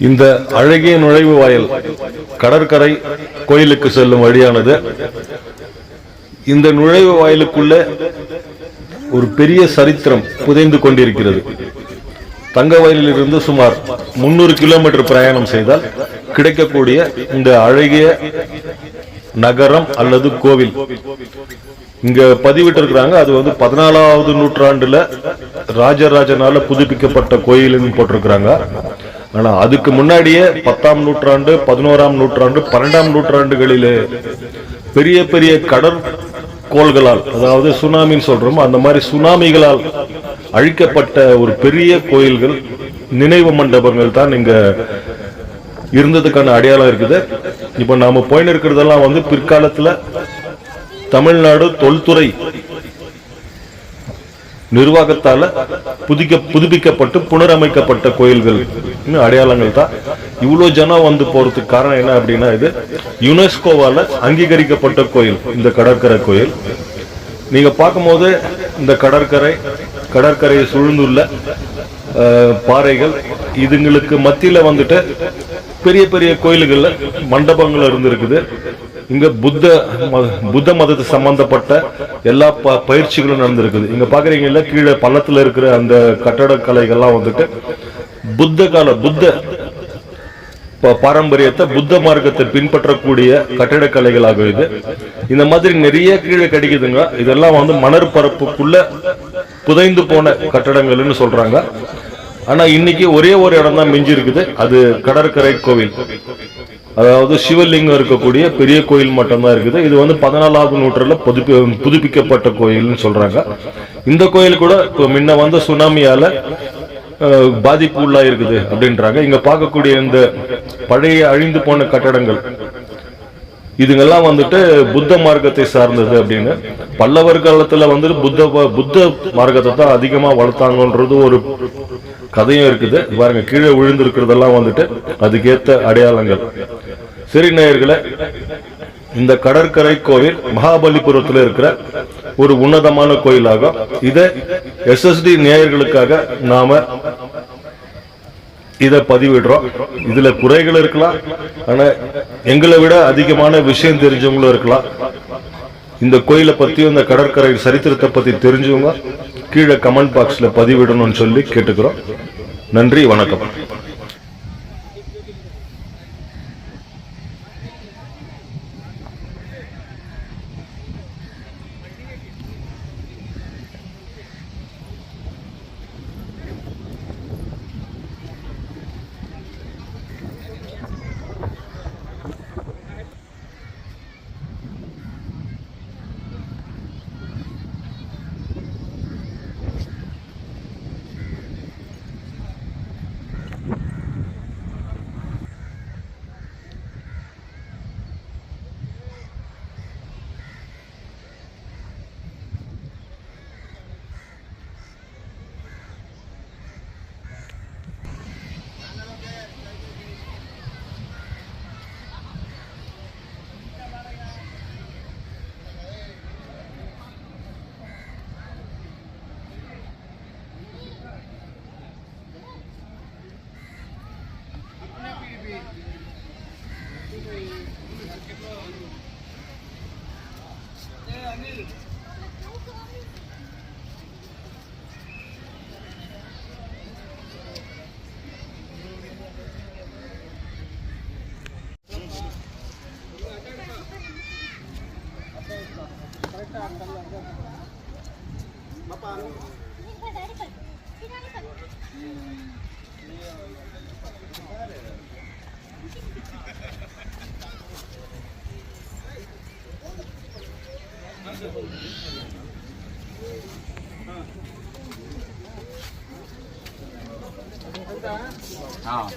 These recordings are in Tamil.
இந்த அழகிய நுழைவு வாயில் கடற்கரை கோயிலுக்கு செல்லும் வழியானது. இந்த நுழைவு வாயிலுக்குள்ள ஒரு பெரிய சரித்திரம் புதைந்து கொண்டிருக்கிறது. தங்கவயலிலிருந்து சுமார் 300 கிலோமீட்டர் பிரயாணம் செய்தால் கிடைக்கக்கூடிய இந்த அழகிய நகரம் அல்லது கோவில் இங்க பதிவிட்டு இருக்கிறாங்க. அது 14வது நூற்றாண்டுல ராஜராஜனால புதுப்பிக்கப்பட்ட கோயில்னு போட்டிருக்கிறாங்க. ஆனா அதுக்கு முன்னாடியே 10ஆம் நூற்றாண்டு, 11ஆம் நூற்றாண்டு, 12ஆம் நூற்றாண்டுகளிலே பெரிய பெரிய கடற்கோள்களால், அதாவது சுனாமின்னு சொல்றோம், அந்த மாதிரி சுனாமிகளால் அழிக்கப்பட்ட ஒரு பெரிய கோயில்கள், நினைவு மண்டபங்கள் தான் இங்க இருந்ததுக்கான அடையாளம் இருக்குது. இப்ப நாம போயின்னு இருக்கிறதெல்லாம் பிற்காலத்துல தமிழ்நாடு தொல்துறை நிர்வாகத்தால புதுப்பிக்கப்பட்டு புனரமைக்கப்பட்ட கோயில்கள் அடையாளங்கள் தான். இவ்வளவு ஜனம் போறதுக்கு காரணம் என்ன அப்படின்னா, இது யுனெஸ்கோவால அங்கீகரிக்கப்பட்ட கோயில். இந்த கடற்கரை கோயில் நீங்க பார்க்கும்போது இந்த கடற்கரையை சூழ்ந்துள்ள பாறைகள், இதுங்களுக்கு மத்தியில பெரிய பெரிய கோயில்கள்ல மண்டபங்கள் இருந்திருக்குது. இங்க புத்த மதத்து சம்பந்தப்பட்ட எல்லா பயிற்சிகளும் நடந்திருக்குது. இங்க பாக்குறீங்கல்ல, கீழே பள்ளத்துல இருக்கிற அந்த கட்டடக்கலைகள்லாம் புத்த பாரம்பரியத்தை, புத்த மார்க்கத்தை பின்பற்றக்கூடிய கட்டிடக்கலைகளாக இது. இந்த மாதிரி நிறைய கீழே கிடைக்குதுங்க. இதெல்லாம் மணற்பரப்புக்குள்ள புதைந்து போன கட்டடங்கள்னு சொல்றாங்க. ஆனா இன்னைக்கு ஒரே ஒரு இடம் தான் மிஞ்சி இருக்குது. அது கடற்கரை கோவில், அதாவது சிவலிங்கம் இருக்கக்கூடிய பெரிய கோயில் மட்டும்தான் இருக்குது. இது 14வது நூற்றாண்டுல புதுப்பிக்கப்பட்ட கோயில்னு சொல்றாங்க. இந்த கோயில் கூட முன்ன சுனாமியால பாதிப்பு உள்ளா இருக்குது அப்படின்றாங்க. இங்க பார்க்கக்கூடிய இந்த பழைய அழிந்து போன கட்டடங்கள், இதுங்கெல்லாம் புத்த மார்க்கத்தை சார்ந்தது அப்படின்னு. பல்லவர் காலத்துல புத்த மார்க்கத்தை தான் அதிகமா வளர்த்தாங்கன்றது ஒரு கதையும் இருக்குது. பாருங்க, கீழே விழுந்து இருக்கிறதெல்லாம் அதுக்கேத்த அடையாளங்கள். சரி நேயர்களே, இந்த கடற்கரை கோவில் மகாபலிபுரத்தில் இருக்கிற ஒரு உன்னதமான கோயிலாகும். இதை SSD நேயர்களுக்காக நாம இதை பதிவிடுறோம். இதுல குறைகள் இருக்கலாம், ஆனா எங்களை விட அதிகமான விஷயம் தெரிஞ்சவங்களும் இருக்கலாம். இந்த கோயிலை பத்தியும் இந்த கடற்கரை சரித்திரத்தை பத்தி தெரிஞ்சவங்க கீழே கமெண்ட் பாக்ஸ்ல பதிவிடணும்னு சொல்லி கேட்டுக்கிறோம். நன்றி, வணக்கம்.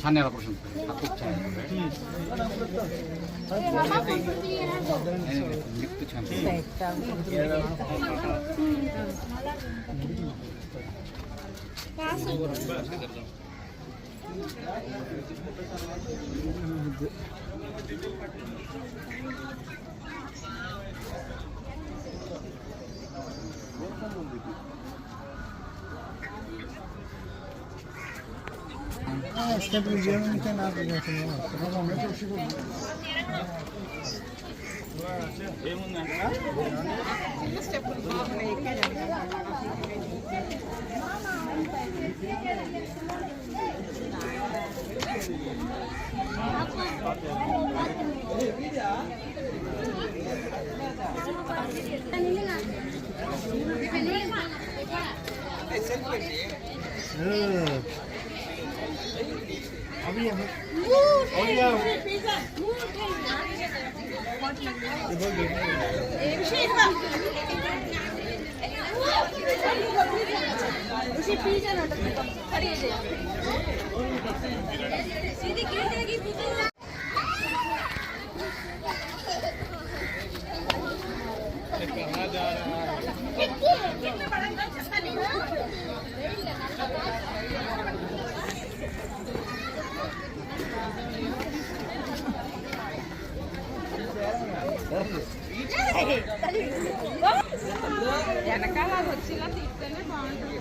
छान्याला प्रश्न खूप छान వెనకాల వచ్చిలా తీస్తేనే బాగుంటుంది.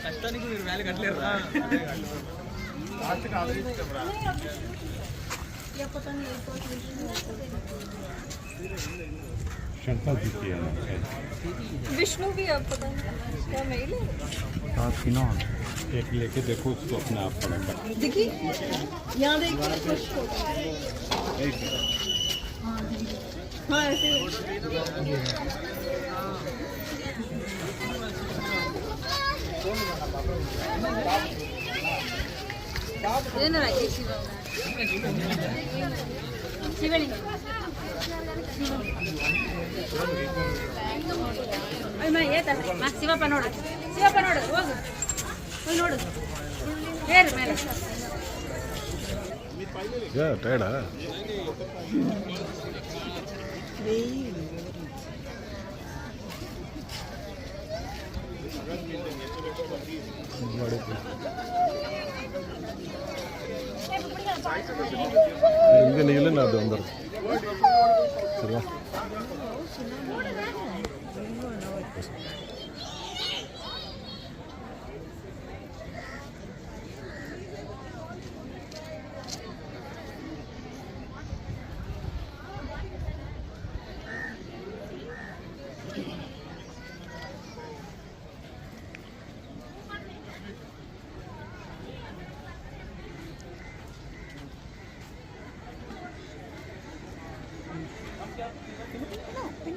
కష్టానికి మీరు వేలు కట్టలేరు विष्णु भी अब पता नहीं क्या मेल है। एक लेके देखो उसको अपने आप पड़ेगा। देखिए यहाँ देखिए हाँ ऐसे शिवलिंग ಶಿವಪ್ಪ ನೋಡು ಶಿವಪ್ಪ ನೋಡು ಹೋಗು ಹೋಗಿ ನೋಡು ಹೇರು ಮೇಲೆ ಟೈರ್ಡಾ இங்க நீல அது வந்துரும் சரியா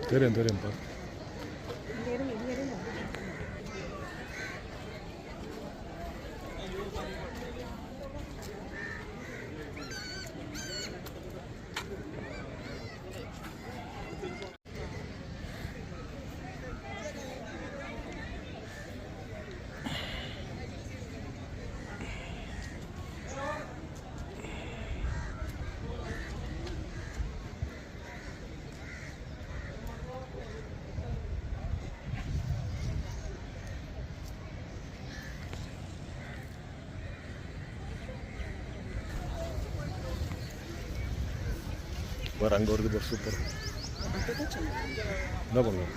தெரியும் தெரியும் பாரு பாரு அங்கே வருது பாரு சூப்பர் என்ன பண்ணுங்க